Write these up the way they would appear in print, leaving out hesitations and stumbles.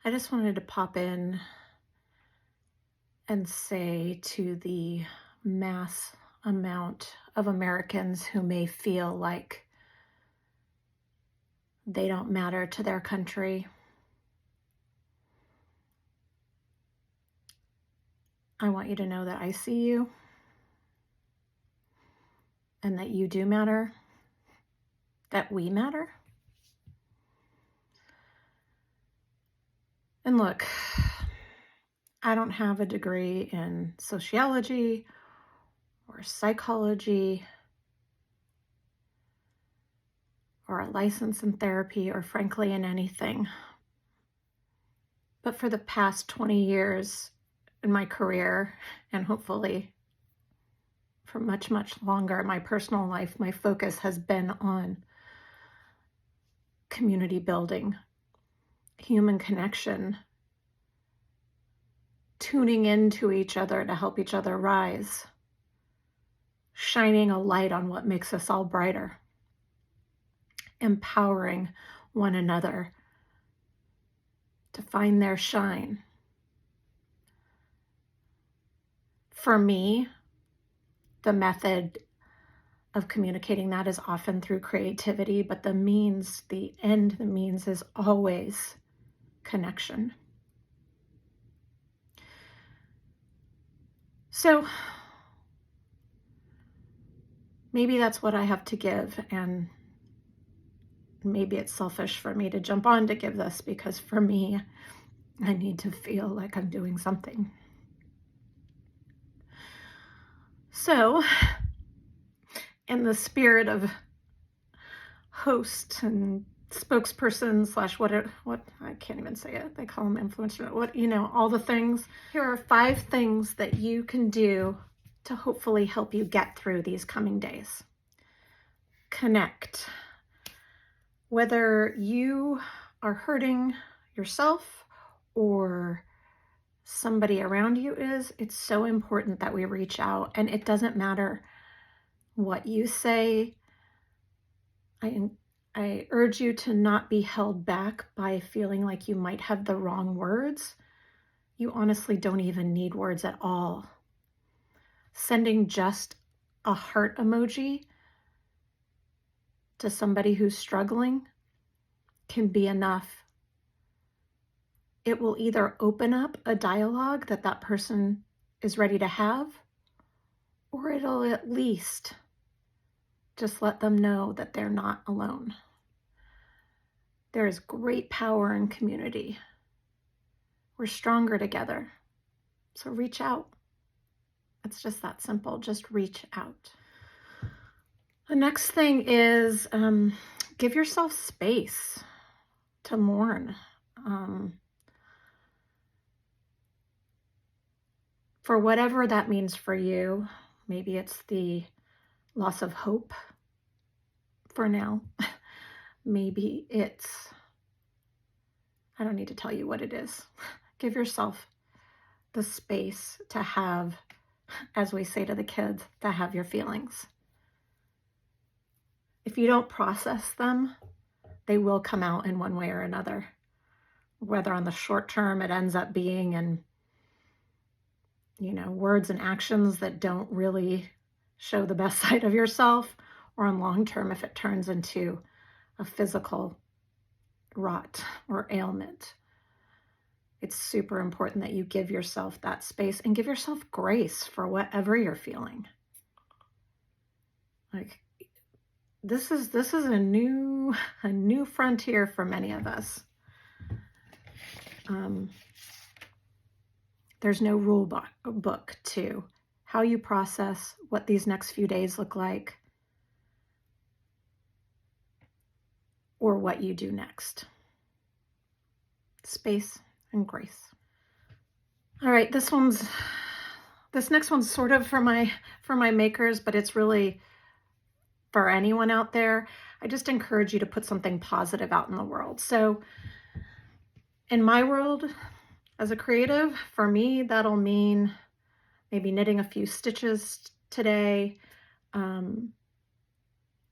I just wanted to pop in and say to the mass amount of Americans who may feel like they don't matter to their country, I want you to know that I see you and that you do matter, that we matter. And look, I don't have a degree in sociology or psychology or a license in therapy or frankly in anything. But for the past 20 years in my career, and hopefully for much, much longer in my personal life, my focus has been on community building, human connection, tuning into each other to help each other rise, shining a light on what makes us all brighter, empowering one another to find their shine. For me, the method of communicating that is often through creativity, but the means is always connection. So maybe that's what I have to give, and maybe it's selfish for me to jump on to give this, because for me, I need to feel like I'm doing something. So, in the spirit of host and spokesperson / what I can't even say it. They call them influencer. All the things. Here are 5 things that you can do to hopefully help you get through these coming days. Connect. Whether you are hurting yourself or somebody around you is, it's so important that we reach out, and it doesn't matter what you say. I urge you to not be held back by feeling like you might have the wrong words. You honestly don't even need words at all. Sending just a heart emoji to somebody who's struggling can be enough. It will either open up a dialogue that person is ready to have, or it'll at least just let them know that they're not alone. There is great power in community. We're stronger together. So reach out. It's just that simple. Just reach out. The next thing is give yourself space to mourn. For whatever that means for you, maybe it's the loss of hope for now. Maybe it's, I don't need to tell you what it is. Give yourself the space to have, as we say to the kids, to have your feelings. If you don't process them, they will come out in one way or another. Whether on the short term it ends up being in, words and actions that don't really show the best side of yourself, or on long term if it turns into a physical rot or ailment. It's super important that you give yourself that space and give yourself grace for whatever you're feeling. Like, this is a new frontier for many of us. There's no rule book to how you process what these next few days look like, or what you do next. Space and grace. All right, this next one's sort of for my makers, but it's really for anyone out there. I just encourage you to put something positive out in the world. So in my world, as a creative, for me, that'll mean maybe knitting a few stitches today,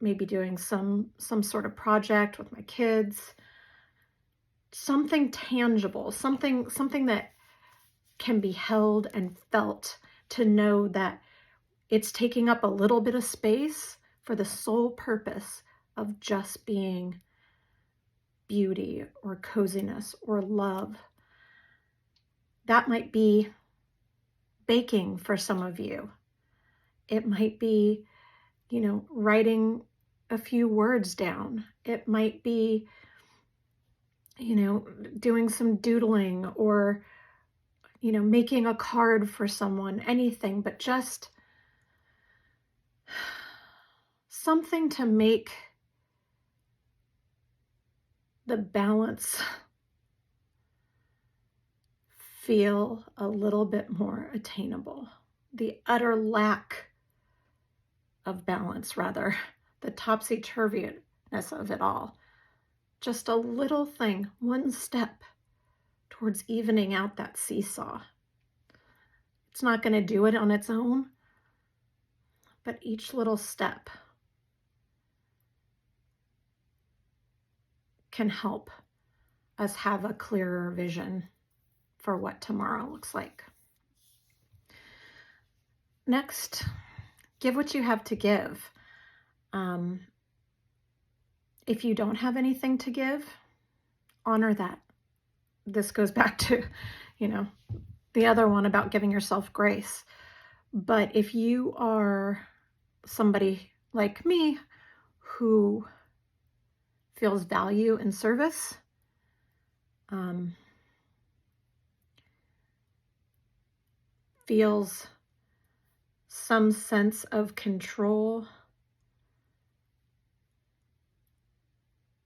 maybe doing some sort of project with my kids, something tangible, something that can be held and felt, to know that it's taking up a little bit of space for the sole purpose of just being beauty or coziness or love. That might be baking for some of you. It might be, writing a few words down. It might be, doing some doodling, or, making a card for someone, anything, but just something to make the balance feel a little bit more attainable. The utter lack of balance, rather, the topsy-turviness of it all. Just a little thing, one step towards evening out that seesaw. It's not going to do it on its own, but each little step can help us have a clearer vision for what tomorrow looks like. Next, give what you have to give. If you don't have anything to give, honor that. This goes back to, the other one about giving yourself grace. But if you are somebody like me who feels value and service, feels some sense of control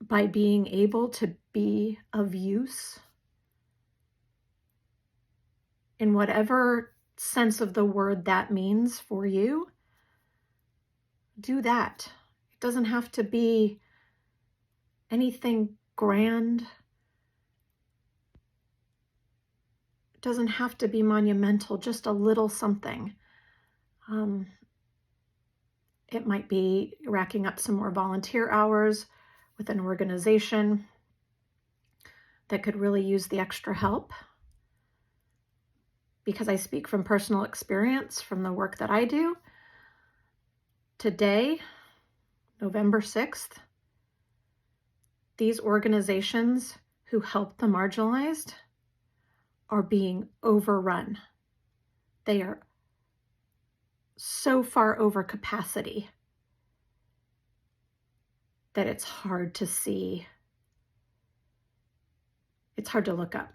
by being able to be of use in whatever sense of the word that means for you, do that. It doesn't have to be anything grand. It doesn't have to be monumental, just a little something. It might be racking up some more volunteer hours with an organization that could really use the extra help. Because I speak from personal experience from the work that I do. Today, November 6th, these organizations who help the marginalized are being overrun. They are so far over capacity that it's hard to see. It's hard to look up.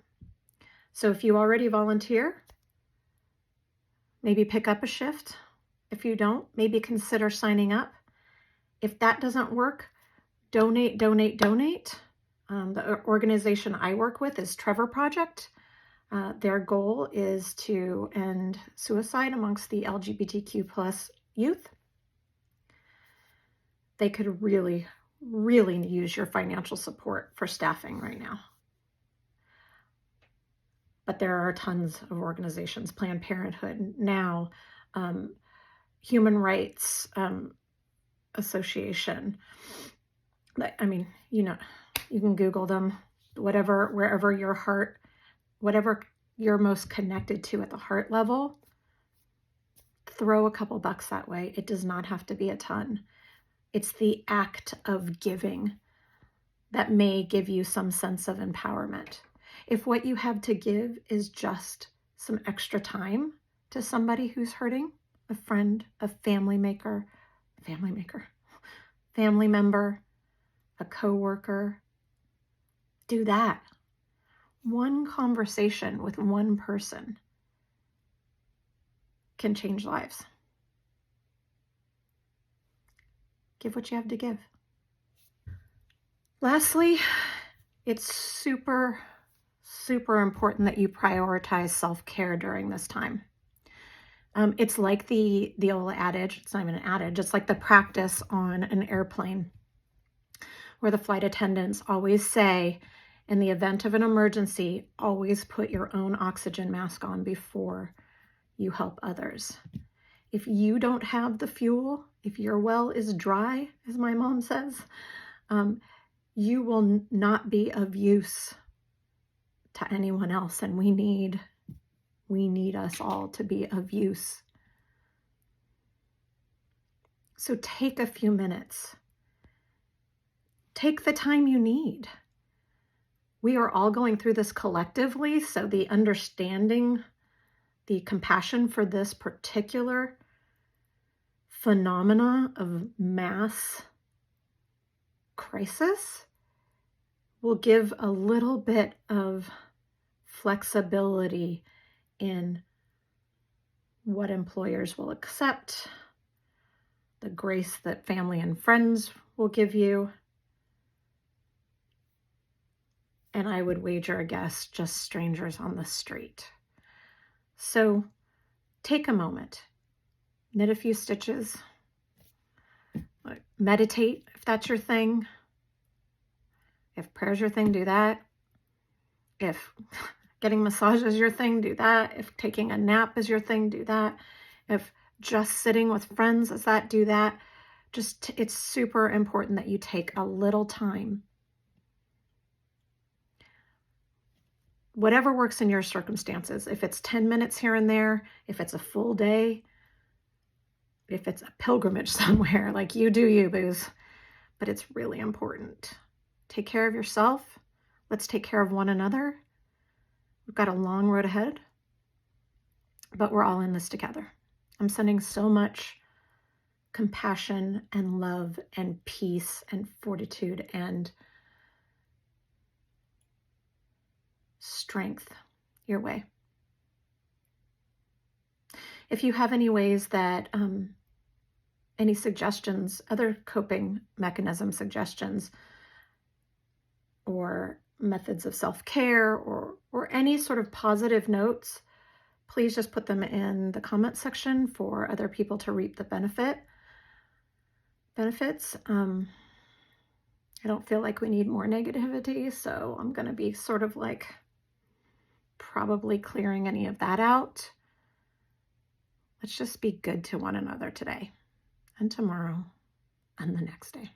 So if you already volunteer, maybe pick up a shift. If you don't, maybe consider signing up. If that doesn't work, donate. The organization I work with is Trevor Project. Their goal is to end suicide amongst the LGBTQ plus youth. They could really, really use your financial support for staffing right now. But there are tons of organizations, Planned Parenthood, NOW, Human Rights Association. You can Google them, wherever your heart, whatever you're most connected to at the heart level, throw a couple bucks that way. It does not have to be a ton. It's the act of giving that may give you some sense of empowerment. If what you have to give is just some extra time to somebody who's hurting, a friend, a family member, a coworker, do that. One conversation with one person can change lives. Give what you have to give. Lastly, it's super important that you prioritize self-care during this time. It's like the old adage, it's not even an adage, it's like the practice on an airplane where the flight attendants always say, in the event of an emergency, always put your own oxygen mask on before you help others. If you don't have the fuel, if your well is dry, as my mom says, you will not be of use to anyone else, and we need us all to be of use. So take a few minutes. Take the time you need. We are all going through this collectively, so the understanding, the compassion for this particular phenomena of mass crisis will give a little bit of flexibility in what employers will accept, the grace that family and friends will give you, and I would wager a guess, just strangers on the street. So take a moment, knit a few stitches, meditate if that's your thing. If prayer's your thing, do that. If getting massage is your thing, do that. If taking a nap is your thing, do that. If just sitting with friends is that, do that. Just, it's super important that you take a little time. Whatever works in your circumstances. If it's 10 minutes here and there, if it's a full day, if it's a pilgrimage somewhere, like you do you, booze. But it's really important. Take care of yourself. Let's take care of one another. We've got a long road ahead, but we're all in this together. I'm sending so much compassion and love and peace and fortitude and strength your way. If you have any ways that, any suggestions, other coping mechanism suggestions, or methods of self-care, or any sort of positive notes, please just put them in the comment section for other people to reap the benefits. I don't feel like we need more negativity, so I'm going to be sort of like probably clearing any of that out. Let's just be good to one another today and tomorrow and the next day.